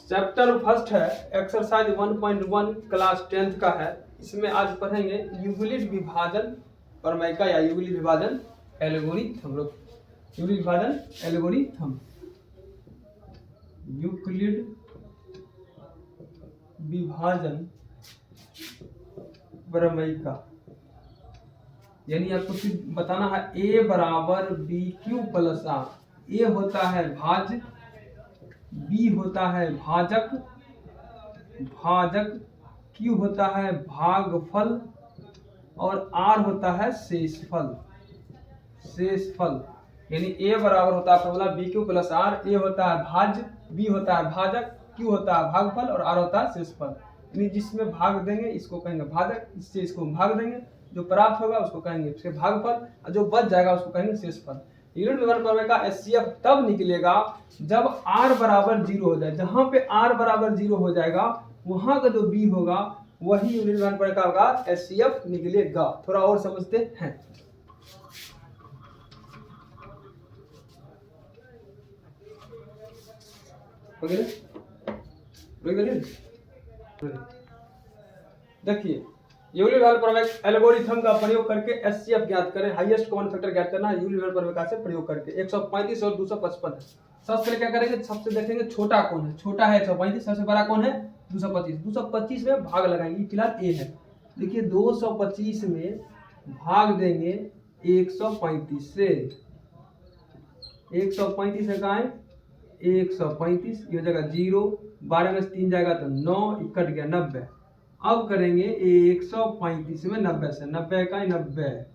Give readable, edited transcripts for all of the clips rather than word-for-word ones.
Chapter first है, exercise 1.1 class 10th का है। इसमें आज पढ़ेंगे यूक्लिड विभाजन प्रमेय या यूक्लिड विभाजन एल्गोरिथम। यूक्लिड विभाजन एल्गोरिथम, यूक्लिड विभाजन प्रमेय का, यानी आपको बताना है a बराबर B Q plus R. A होता है भाज्य, बी होता है भाजक, क्यू होता है भागफल और आर होता है शेषफल। यानी ए बराबर होता है formula B Q plus R. A होता है भाज्य, बी होता है भाजक, क्यू होता है भागफल और आर होता है शेषफल। यानी जिसमें भाग देंगे इसको कहेंगे भाजक, इससे इसको भाग देंगे, जो प्राप्त होगा उसको कहेंगे उसके भागफल और जो बच जाएगा उसको कहेंगे शेषफल। यूनिट विभाजन प्रमेय का एचसीएफ तब निकलेगा जब r बराबर 0 हो जाए। जहां पे r बराबर 0 हो जाएगा वहां का जो b होगा वही यूनिट विभाजन प्रमेय का होगा, एचसीएफ निकलेगा। थोड़ा और समझते हैं। देखिए, यूक्लिड विभाजन प्रमेय एल्गोरिथम का प्रयोग करके एचसीएफ ज्ञात करें। हाईएस्ट कॉमन फैक्टर ज्ञात करना है यूक्लिड विभाजन प्रमेय का से प्रयोग करके। 135 और 255 है। सबसे पहले क्या करेंगे, सबसे देखेंगे छोटा कौन है। छोटा है 135, सबसे बड़ा कौन है 225। 225 में भाग लगाएंगे, फिलहाल ए है। देखिए 225 में भाग देंगे 135 से। 135 है कहाँ है 135, ये हो जाएगा 0, 12 में से 3 जाएगा तो 9, कट गया 90। अब करेंगे 135 में 90 से, 90 का 90,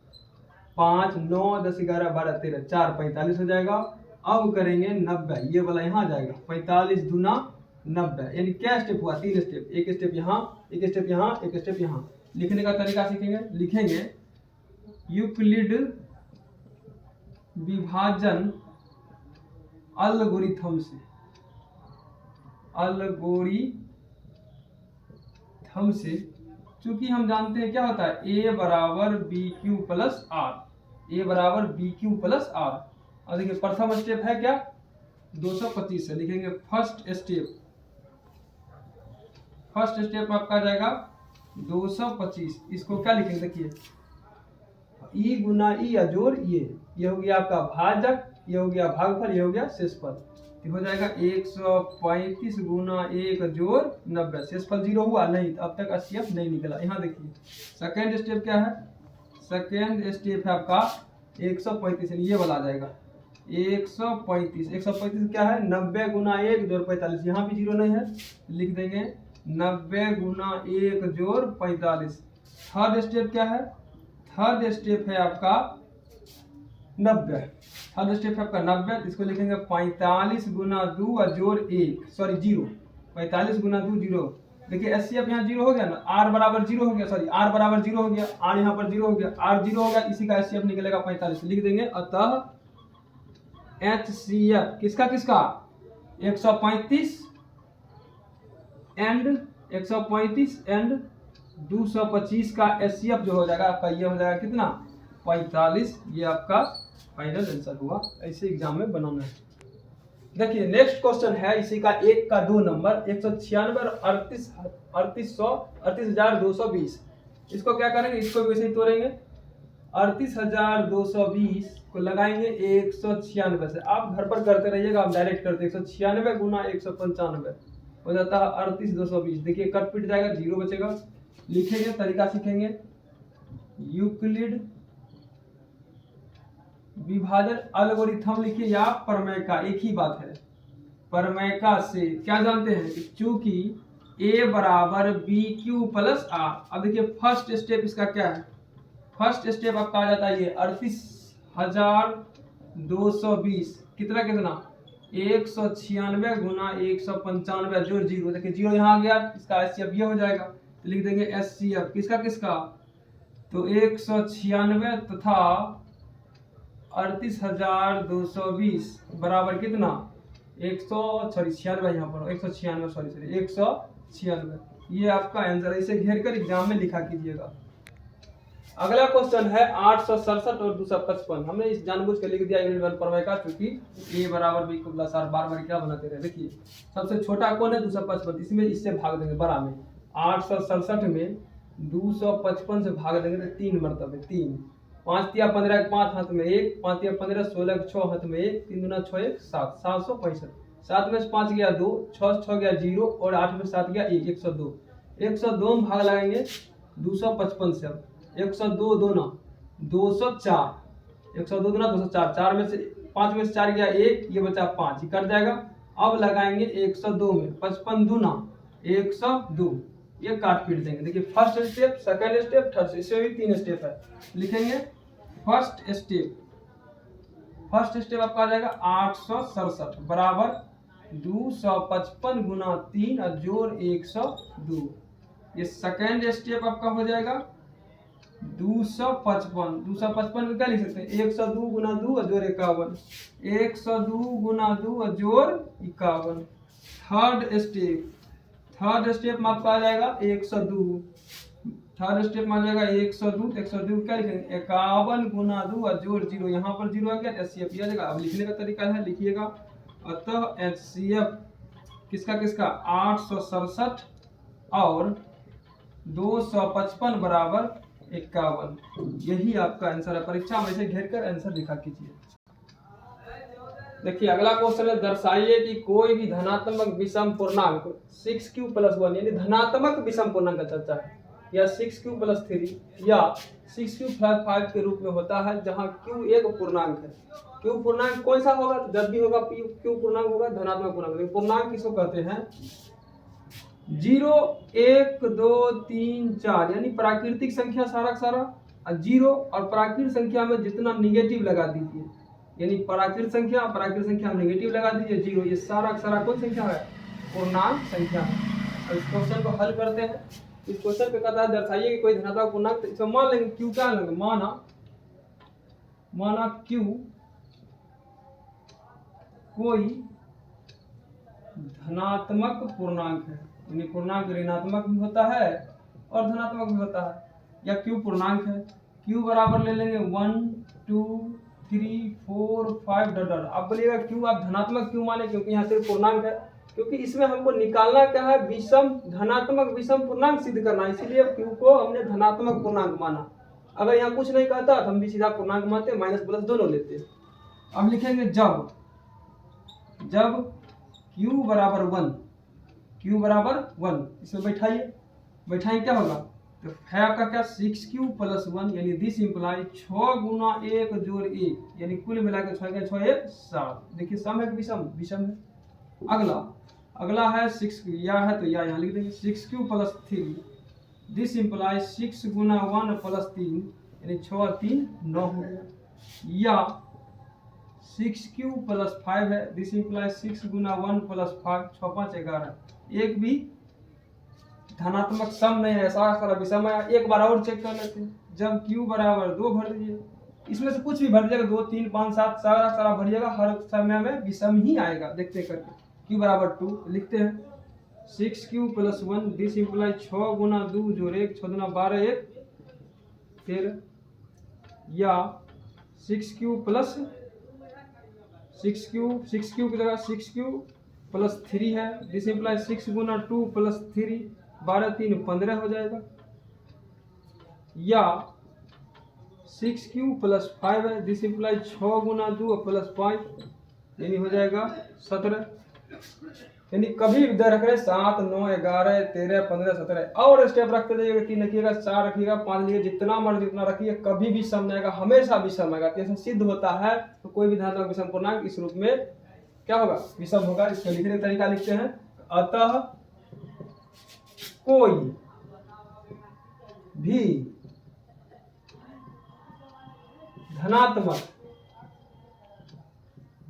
5, 9, 10, 11, 12, 13, 4, 45 हो जाएगा। अब करेंगे 90, ये वाला यहाँ जाएगा, 45 दूना 90। यानी क्या स्टेप हुआ, 3 स्टेप। एक स्टेप यहाँ, एक स्टेप यहाँ, एक स्टेप यहाँ। लिखने का तरीका सीखेंगे। लिखेंगे यूक्लिड विभाजन एल्गोरिथम से, चूंकि हम जानते हैं क्या होता है a बराबर बी क्यू प्लस आर। ए बराबर बी क्यू प्लस आर। और देखिए प्रथम स्टेप है क्या 225 से। लिखेंगे फर्स्ट स्टेप आपका जाएगा 225। इसको क्या लिखेंगे, देखिए ई गुना ई या जोड़ ये हो गया आपका भाजक, ये हो गया भागफल, ये हो गया शेषफल। हो जाएगा 135 गुना 1 जोड़ 90। शेषफल 0 हुआ नहीं, तो अब तक एचसीएफ नहीं निकला। यहाँ देखिए सेकेंड स्टेप क्या है, सेकेंड स्टेप है आपका 135, ये वाला आ जाएगा 135 क्या है 90 गुना 1 जोड़ 45। यहाँ भी 0 नहीं है, लिख देंगे 90 गुना 1 जोड़ 45। थर्ड स्टेप क्या है, थर्ड स्टेप है आपका 90। थर्ड स्टेप है आपका 90, इसको लिखेंगे 45 गुना 2 और जोड़ 1, सॉरी 0। 45 गुना 2 0। देखिए एचसीएफ यहाँ 0 हो गया ना, r बराबर 0 हो गया, सॉरी r बराबर 0 हो गया, r यहाँ पर 0 हो गया, r 0 हो गया, इसी का एचसीएफ निकलेगा 45। लिख देंगे अतः एचसीएफ किसका 135 एंड 225 का एचसीएफ जो हो जाएगा आपका, ये हो जाएगा कितना 45। ये आपका फाइनल आंसर हुआ। ऐसे एग्जाम में बनाना है। देखिए नेक्स्ट क्वेश्चन है इसी का 1 का 2 नंबर 196 और 38,220। इसको क्या करेंगे, इसको वैसे ही तोड़ेंगे। 38,220 को लगाएंगे 196 से। आप घर पर करते रहिएगा, आप डायरेक्ट करते 196 गुना 195 हो जाता है 38,220। देखिए कट पिट जाएगा, 0 बचेगा। लिखेंगे, तरीका सीखेंगे। यूक्लिड विभाजन एल्गोरिथम लिखिए या प्रमेय का, एक ही बात है। प्रमेय का से क्या जानते हैं कि चूंकि a बराबर बी क्यू प्लस आर। अब देखिए फर्स्ट स्टेप इसका क्या है, फर्स्ट स्टेप आपका आ जाता है ये 38,220 कितना 196 गुना 195 जोड़ 0। देखिए 0 यहाँ आ गया, इसका एचसीएफ ये हो जाएगा। तो लिख देंगे एचसीएफ किसका तो 196 तथा 38,220 बराबर कितना 196 यहाँ पर 196 ये आपका आंसर। इसे घेर कर एग्जाम में लिखा कीजिएगा। अगला क्वेश्चन है 867 और 255। हमने इस जानबूझ के लिख दिया यूनिट 1 पर का, क्योंकि ए बराबर बी प्लस आर बार बार क्या बनाते रहे। देखिए सबसे छोटा कौन है 255, इसमें इससे भाग देंगे बड़ा में। 867 में 255 से भाग देंगे तो 3 मरतबे 3, 5 तिया 15 5 हाथ में 1, 5 तिया 15 16 6 हाथ में 1, 3 दूना 6 1 7, 765। 7 में से 5 गया 2, 6 6 गया 0 और 8 में 7 गया 1, 102। 102 में भाग लगाएंगे 255 से। 102 दूना 204, 102 दूना 204, 4 में से 5 में से 4 गया 1, ये बचा 5, ये कट जाएगा। अब लगाएंगे 102 में 55 दूना 102, ये काट पीट देंगे। देखिए first step, second step, third step, इसमें भी 3 स्टेप है। लिखेंगे फर्स्ट स्टेप आपका आ जाएगा 867 बराबर 255 गुना 3 और जोड़ 102। ये सेकंड स्टेप आपका हो जाएगा 255। 255 में क्या लिख सकते हैं 102 गुना 2 और जोड़ 51, 102 गुना 2 और जोड़ 51। थर्ड स्टेप में आपका आ जाएगा 102। थर्ड स्टेप में आ जाएगा 102, 102 क्या लिखेंगे 51 गुना 2 और जोड़ 0, यहाँ पर 0 आ गया, एचसीएफ आ जाएगा। अब लिखने का तरीका है, लिखिएगा अतः एचसीएफ किसका 867 और 255 बराबर 51। यही आपका आंसर है। परीक्षा में से घेर कर आंसर लिखा कीजिए। देखिए अगला क्वेश्चन है, दर्शाइए कि कोई भी धनात्मक विषम पूर्णांक 6q + 1 यानी धनात्मक विषम पूर्णांक का चर्चा है, या 6q + 3 या 6q + 5 के रूप में होता है, जहां q एक पूर्णांक है। q पूर्णांक कौन सा होगा, जब भी होगा q पूर्णांक होगा धनात्मक पूर्णांक। पूर्णांक किसको कहते हैं 0 1 2 3 4 यानी प्राकृतिक संख्या सारा का सारा 0 और प्राकृतिक संख्या में जितना निगेटिव लगा दीजिए, यानी प्राकृतिक संख्या में निगेटिव लगा दीजिए 0, ये सारा का सारा कौन संख्या है पूर्णांक संख्या है। और इस क्वेश्चन को हल करते हैं। इस क्वेश्चन पे कहता है दर्शाइए कि कोई धनात्मक पूर्णांक, तो इसमें मान लेंगे q क्या लेंगे, माना q कोई धनात्मक पूर्णांक है, यानी पूर्णांक ऋणात्मक भी होता है और धनात्मक भी होता है, या q पूर्णांक है। q बराबर ले लेंगे 1 2 3 4 5 डॉट। अब बोलिएगा q आप धनात्मक क्यों माने, क्योंकि यहाँ सिर्फ पूर्णांक है, क्योंकि इसमें हमको निकालना क्या है विषम धनात्मक विषम पूर्णांक सिद्ध करना, इसीलिए q को हमने धनात्मक पूर्णांक माना। अगर यहाँ कुछ नहीं कहता तो हम भी सीधा पूर्णांक मानते, माइनस प्लस दोनों लेते। अब लिखेंगे जब q बराबर 1, इसमें बैठाइए क्या होगा, तो है आपका क्या 6q + 1 यानी दिस इंप्लाई 6 गुना 1 जोड़ 1 यानी कुल मिलाकर 6 का 6 1 7। देखिए सम है कि विषम है। अगला है 6 या है तो या यहाँ लिख देंगे 6q + 3 दिस इंप्लाई 6 गुना 1 + 3 यानी 6 और 3 9 हो गया, या 6q + 5 है दिस इंप्लाई 6 गुना 1 + 5 6 5 11। एक भी धनात्मक सम नहीं है, सारा विषम है। एक बार और चेक कर लेते हैं। जब q बराबर 2 भर दीजिए, इसमें से कुछ भी भर दीजिएगा 2 3 5 7 सारा भरिएगा, हर समय में विषम ही आएगा। देखते करके q बराबर 2 लिखते हैं 6q + 1 दिस इंप्लाई 6 गुना 2 जोड़ 1 6 दूना 12 1 13, या 6q की जगह 6q + 3 है दिस इंप्लाई 6 गुना 2 + 3 12 3 15 हो जाएगा, या 6q + 5 है दिस इंप्लाई 6 गुना 2 + 5 यानी हो जाएगा 17। यानी कभी भी रख रहे 7 9 11 13 15 17 और स्टेप रखते जाइएगा, 3 रखिएगा 4 रखिएगा 5 रखिएगा, जितना मर्जी उतना रखिए, कभी भी सम नहीं आएगा, हमेशा विषम आएगा। जैसे सिद्ध होता है तो कोई भी धनात्मक विषम पूर्णांक इस रूप में क्या होगा विषम होगा। इसको लिखने का तरीका लिखते हैं, अतः कोई भी धनात्मक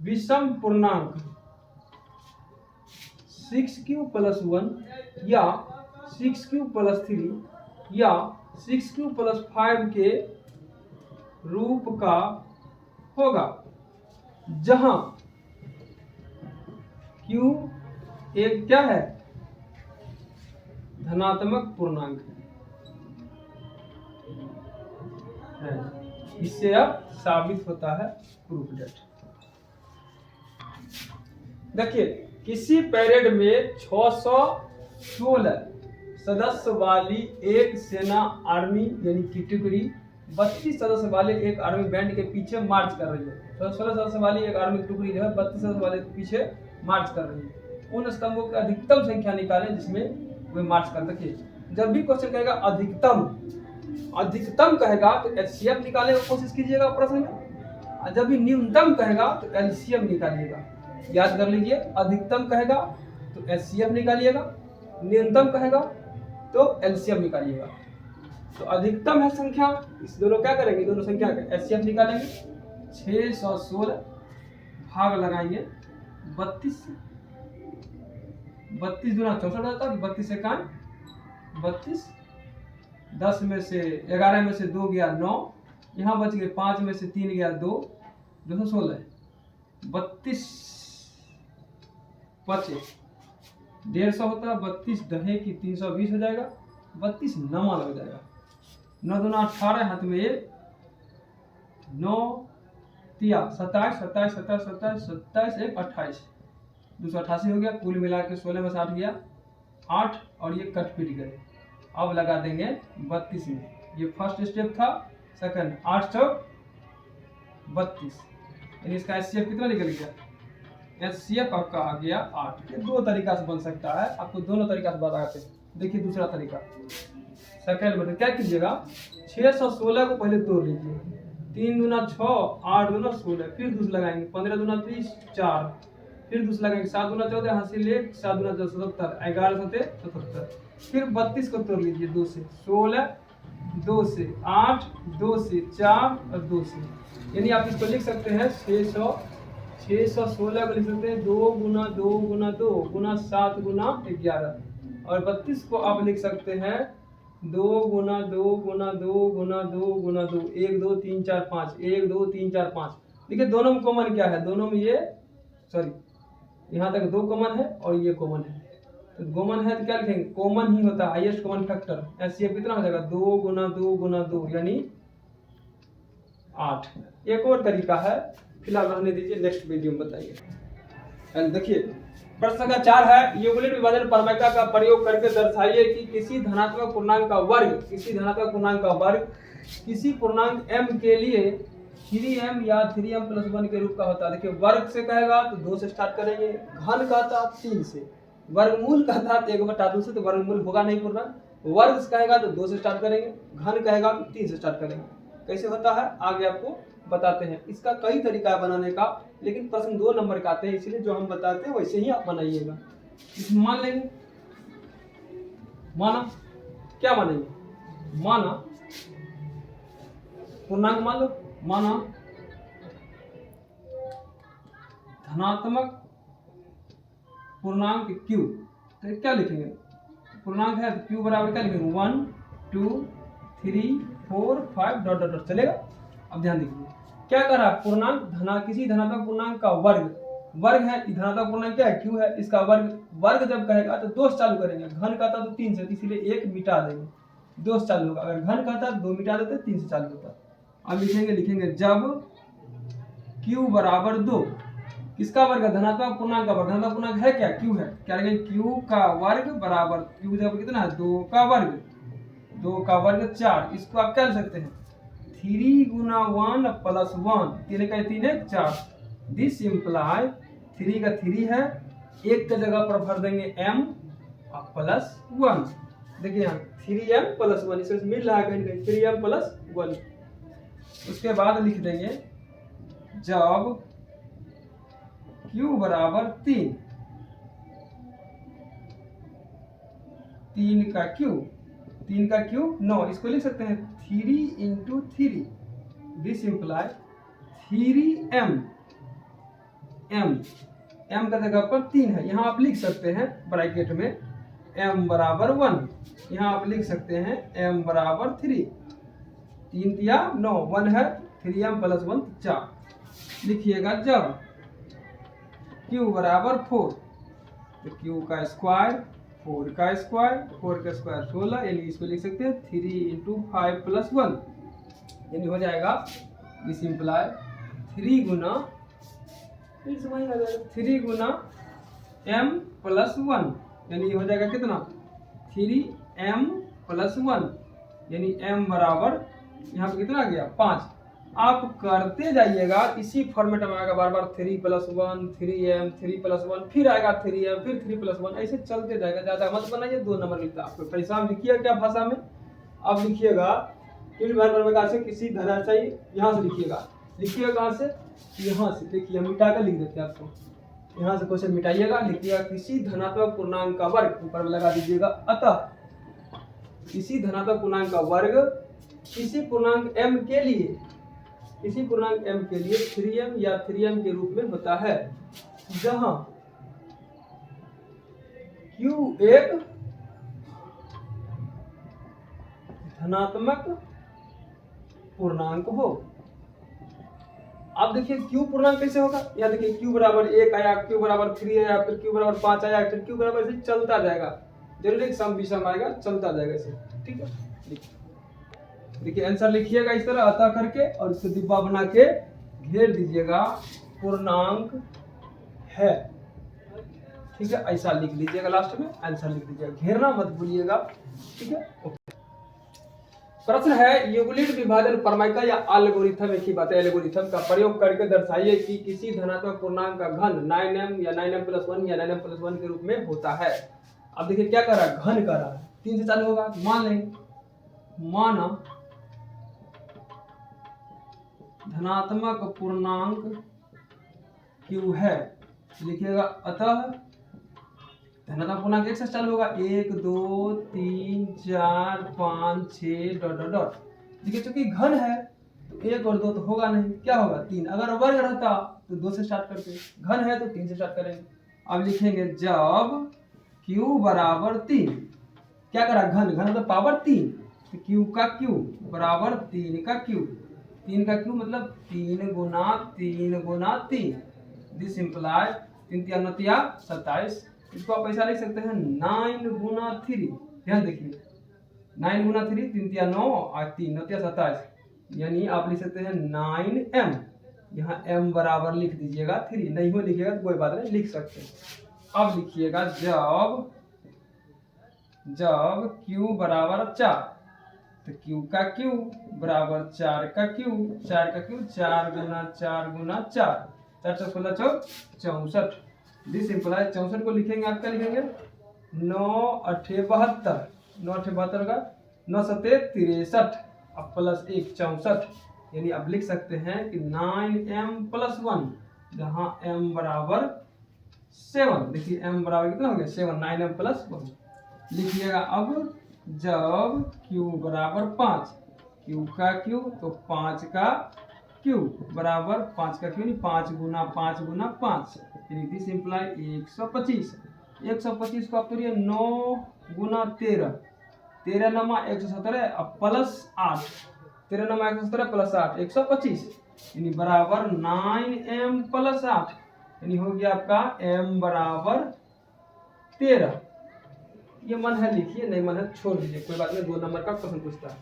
विषम पूर्णांक 6q + 1 या 6q + 3 या 6q + 5 के रूप का होगा, जहां q एक क्या है धनात्मक पूर्णांक है। है। इससे अब साबित होता है प्रूफ डेट। देखिए किसी परेड में 616 सदस्य वाली एक सेना आर्मी यानी कैटेगरी 32 सदस्य वाले एक आर्मी बैंड के पीछे मार्च कर रही है। 16 सदस्य वाली एक आर्मी टुकड़ी जो है 32 सदस्य वाले के पीछे मार्च कर रही है। उन स्तंभों की अधिकतम संख्या निकालें जिसमें वे मार्च कर। देखिए जब भी क्वेश्चन कहेगा अधिकतम कहेगा तो एचसीएफ निकालने की कोशिश कीजिएगा प्रश्न में, और जब भी न्यूनतम कहेगा तो एलसीएम निकालिएगा। याद कर लीजिए, अधिकतम कहेगा तो एचसीएफ निकालिएगा, न्यूनतम कहेगा तो एलसीएम निकालिएगा। तो अधिकतम है संख्या, इस दोनों क्या करेंगे, दोनों संख्या का एचसीएफ निकालेंगे। 616 भाग लगाएंगे 32 से, 32 दूना 64 होता है, 32 से कान 32, 10 में से 11 में से 2 गया 9, यहाँ बच गए 5 में से 3 गया 2, 216, 32 बचे 150 होता है, 32 दहे की 320 हो जाएगा, 32 नमा लग जाएगा। 9 दूना 18 हाथ में 1, 9 तिया 27, 27, 27, 27, 27, 1 28, 288 हो गया। कुल मिला के 16 में से 8 गया 8, और ये कट पिट गए। अब लगा देंगे 32 में। ये फर्स्ट स्टेप था, सेकंड 8 चौक 32, यानी इसका एचसीएफ कितना निकल गया, एचसीएफ आपका आ गया 8। ये दो तरीका से बन सकता है, आपको दोनों तरीका से बताते हैं। देखिए दूसरा तरीका, सेकंड में क्या कीजिएगा, 616 को पहले तोड़ लीजिए, 3 दूना 6, 8 दूना 16, फिर दूसरा लगाएंगे 15 दूना 30 4, फिर दूसरा लगाएंगे 7 दूना 14 हासिल 1, 7 दूना 10 77, 11 सते 77, फिर 32 को तोड़ लीजिए 2 से 16, 2 से 8, 2 से 4 और 2 से, यानी आप इसको लिख सकते हैं 616 को लिख सकते हैं 2 गुना 2 गुना 2 गुना 7 गुना 11, और 32 को आप लिख सकते हैं 2 गुना 2 गुना 2 गुना 2 गुना 2, 1 2 3 4 5, 1 2 3 4 5। देखिए दोनों में कॉमन क्या है, दोनों में ये यहाँ तक 2 कॉमन है और ये कॉमन है, तो कॉमन है तो क्या लिखेंगे, कॉमन ही होता है हाईएस्ट कॉमन फैक्टर। एचसीएफ कितना हो जाएगा, 2 गुना 2 गुना 2 यानी 8। एक और तरीका है, फिलहाल रहने दीजिए, नेक्स्ट वीडियो में बताइए। देखिए प्रश्न संख्या 4 है, यूक्लिड विभाजन प्रमेय का प्रयोग करके दर्शाइए कि किसी धनात्मक पूर्णांक का वर्ग किसी पूर्णांक m के लिए 3m या 3m+1 के रूप का होता है। देखिए वर्ग से कहेगा तो 2 से स्टार्ट करेंगे, घन कहता 3 से, वर्गमूल कहता 1/2 से, तो वर्गमूल होगा नहीं पूर्णांक। वर्ग से कहेगा तो 2 से स्टार्ट करेंगे, घन कहेगा तो 3 से स्टार्ट करेंगे। कैसे होता है आगे आपको बताते हैं। इसका कई तरीका है बनाने का, लेकिन प्रश्न 2 नंबर का आते हैं, इसलिए जो हम बताते हैं वैसे ही आप बनाइएगा। इसमें मान लेंगे, माना क्या मानेंगे, माना पूर्णांक मान लो, माना धनात्मक पूर्णांक q, तो क्या लिखेंगे, पूर्णांक है तो q बराबर क्या लिखेंगे 1 2 3 4 5 डॉट डॉट डॉट, चलेगा। अब ध्यान दीजिए क्या कर रहा है, पूर्णांक किसी धनात्मक पूर्णांक का वर्ग है, धनात्मक पूर्णांक क्या है, q है, इसका वर्ग जब कहेगा तो 2 से चालू करेंगे, घन कहता तो 3 से, इसीलिए 1 मिटा देंगे, 2 से चालू होगा। अगर घन कहता तो 2 मिटा देते, 3 से चालू होता। अब लिखेंगे जब q बराबर 2, किसका वर्ग है, धनात्मक पूर्णांक का वर्ग, धनात्मक पूर्णांक है क्या, q है, क्या लिखेंगे q का वर्ग बराबर, q जब कितना है 2 का वर्ग 4, इसको आप क्या लिख सकते हैं 3 गुना 1 प्लस 1, 3 का 3 है 4, दिस इम्प्लाई 3 का 3 है, 1 के जगह पर भर देंगे m प्लस 1। देखिए यहाँ 3m प्लस 1, इसमें मिल रहा है कहीं 3m प्लस 1। उसके बाद लिख देंगे जब q बराबर 3 का q 9, इसको लिख सकते हैं 3 into 3, this imply 3m, m का जगह पर 3 है, यहाँ आप लिख सकते हैं ब्रैकेट में m बराबर 1, यहाँ आप लिख सकते हैं m बराबर 3, 3 दिया 9, 1 है 3m प्लस 1 4। लिखिएगा जब q बराबर 4, तो q का स्क्वायर 4 का स्क्वायर 16, यानी इसको लिख सकते हैं 3 इंटू 5 प्लस 1, यानी हो जाएगा this imply 3 Guna 3 Guna m plus 1, यानी हो जाएगा कितना 3m प्लस 1, यानी m बराबर यहाँ पे कितना आ गया 5। आप करते जाइएगा इसी फॉर्मेट में आएगा, बार बार 3 प्लस 1 3m 3 प्लस 1 फिर आएगा 3m फिर 3 प्लस 1, ऐसे चलते जाएगा। ज्यादा मत बनाइए, 2 नंबर लिखता है आपको। परेशान लिखिएगा क्या भाषा में आप लिखिएगा प्रकार से किसी धनाचाई यहाँ से लिखिएगा कहाँ से, यहाँ से देखिए हम मिटा कर लिख देते हैं आपको। यहाँ से क्वेश्चन मिटाइएगा, लिखिएगा किसी धनात्मक पूर्णांक का वर्ग, ऊपर में लगा दीजिएगा अतः किसी धनात्मक पूर्णांक का वर्ग किसी पूर्णांक m के लिए 3m या 3m के रूप में होता है, जहां q एक धनात्मक पूर्णांक हो। आप देखिए q पूर्णांक कैसे होगा, यहाँ देखिए q बराबर 1 आया, q बराबर 3 आया, फिर q बराबर 5 आया, फिर q बराबर ऐसे चलता जाएगा। जरूरी सम विषम आएगा, चलता जाएगा ऐसे, ठीक है। देखिए आंसर लिखिएगा इस तरह अतः करके और इसको डिब्बा बना के घेर दीजिएगा पूर्णांक है, ठीक है। ऐसा लिख लीजिएगा, लास्ट में आंसर लिख दीजिएगा, घेरना मत भूलिएगा, ठीक है। प्रश्न है यूक्लिड विभाजन प्रमेय या एल्गोरिथम, एक ही बात है, एल्गोरिथम का प्रयोग करके दर्शाइए कि किसी धनात्मक पूर्णांक का घन 9m या 9m प्लस 1 या 9m प्लस 1 के रूप में होता है। अब देखिए क्या कर रहा है, घन कर रहा है, 3 से चालू होगा। मान लें माना धनात्मक पूर्णांक q है, लिखिएगा अतः धनात्मक पूर्णांक 1 से चालू होगा, 1 2 3 4 5 6 डॉट डॉट डॉट। देखिए चूंकि घन है तो 1 और 2 तो होगा नहीं, क्या होगा 3। अगर वर्ग रहता तो 2 से स्टार्ट करते, घन है तो 3 से स्टार्ट करेंगे। अब लिखेंगे जब q बराबर 3, क्या करा घन मतलब पावर 3, तो q का q बराबर 3 का q, 3 का q मतलब 3 गुना 3 गुना 3, दिस इम्प्लाई 3 3 9 27। इसको आप ऐसा लिख सकते हैं 9 गुना 3, ध्यान देखिए 9 गुना 3 3 3 9 और 3 9 27, यानी आप लिख सकते हैं 9m, यहाँ m बराबर लिख दीजिएगा 3, नहीं हो लिखिएगा तो कोई बात नहीं, लिख सकते हैं। अब लिखिएगा जब q बराबर 4, तो q का q बराबर 4 का q, 4 Guna 4 Guna 4, 4 4 16 64, this imply 64 को लिखेंगे, आप क्या लिखेंगे 9 8 72, 9 8 72 का 9 7 63 अब प्लस 1 64, यानी अब लिख सकते हैं कि 9m प्लस 1, जहां m बराबर 7। देखिए m बराबर कितना हो गया 7, 9m प्लस 1 लिखिएगा। अब जब q बराबर 5, q का q तो 5 का q बराबर 5 का q नहीं 5 गुना 5 गुना 5, यानी दिस इम्प्लाई 125। 125 को आप करिए 9 गुना 13, 13 नमा 117 अब प्लस 8, 13 नमा 117 प्लस 8 125, यानी बराबर 9m प्लस 8, यानी हो गया आपका m बराबर 13। ये मन है लिखिए, नहीं मन है छोड़ दीजिए, कोई बात नहीं, 2 नंबर का क्वेश्चन पूछता है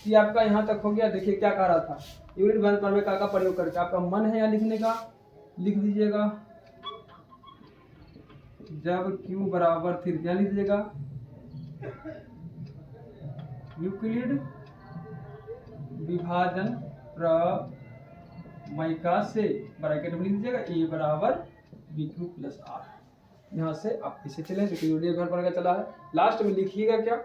कि आपका यहाँ तक हो गया। देखिए क्या कह रहा था, यूनिट विभाजन प्रमेय का प्रयोग करके आपका मन है यहाँ लिखने का, लिख दीजिएगा। जब q बराबर 3 क्या लिख दीजिएगा यूक्लिड विभाजन प्रमेय का से ब्रैकेट में लिख दीजिएगा a बराबर b³ प्लस r। यहाँ से आप इसे चले, देखिए यूनिट विभाजन प्रमेय का चला है, लास्ट में लिखिएगा क्या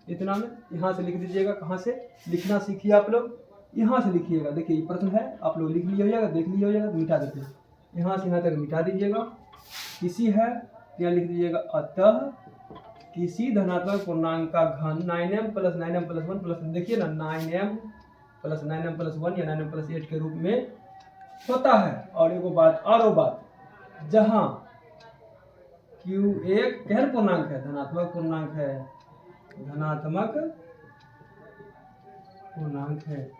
इतना में, यहाँ से लिख दीजिएगा। कहाँ से लिखना सीखिए आप लोग, यहाँ से लिखिएगा। देखिए ये प्रश्न है, आप लोग लिख लिया हो जाएगा, देख लिया हो जाएगा, मिटा देते हैं, यहाँ से यहाँ तक मिटा दीजिएगा। किसी है यहाँ लिख दीजिएगा अतः किसी धनात्मक पूर्णांक का घन 9m plus 9m plus 1 plus, देखिए ना 9m प्लस 9m प्लस 1 या 9m प्लस 8 के रूप में होता है। और एगो बात और बात, जहाँ q एक केहन पूर्णांक है, धनात्मक पूर्णांक है, धनात्मक पूर्णांक है,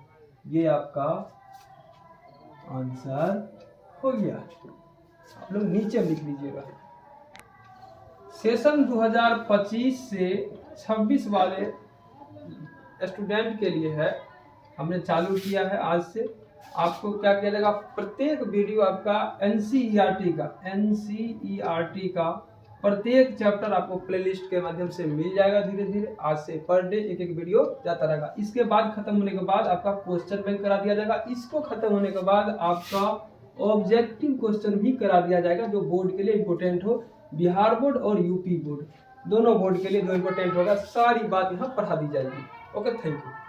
ये आपका आंसर हो गया। आप लोग नीचे लिख लीजिएगा। सेशन 2025 से 26 वाले स्टूडेंट के लिए है हमने चालू किया है आज से। आपको क्या किया जाएगा, प्रत्येक वीडियो आपका एनसीईआरटी का प्रत्येक चैप्टर आपको प्लेलिस्ट के माध्यम से मिल जाएगा धीरे धीरे। आज से पर डे एक एक वीडियो जाता रहेगा। इसके बाद खत्म होने के बाद आपका क्वेश्चन बैंक करा दिया जाएगा। इसको खत्म होने के बाद आपका ऑब्जेक्टिव क्वेश्चन भी करा दिया जाएगा, जो बोर्ड के लिए इंपोर्टेंट हो। बिहार बोर्ड और यूपी बोर्ड दोनों बोर्ड के लिए जो इंपोर्टेंट होगा सारी बात यहाँ पढ़ा दी जाएगी। Okay, thank you.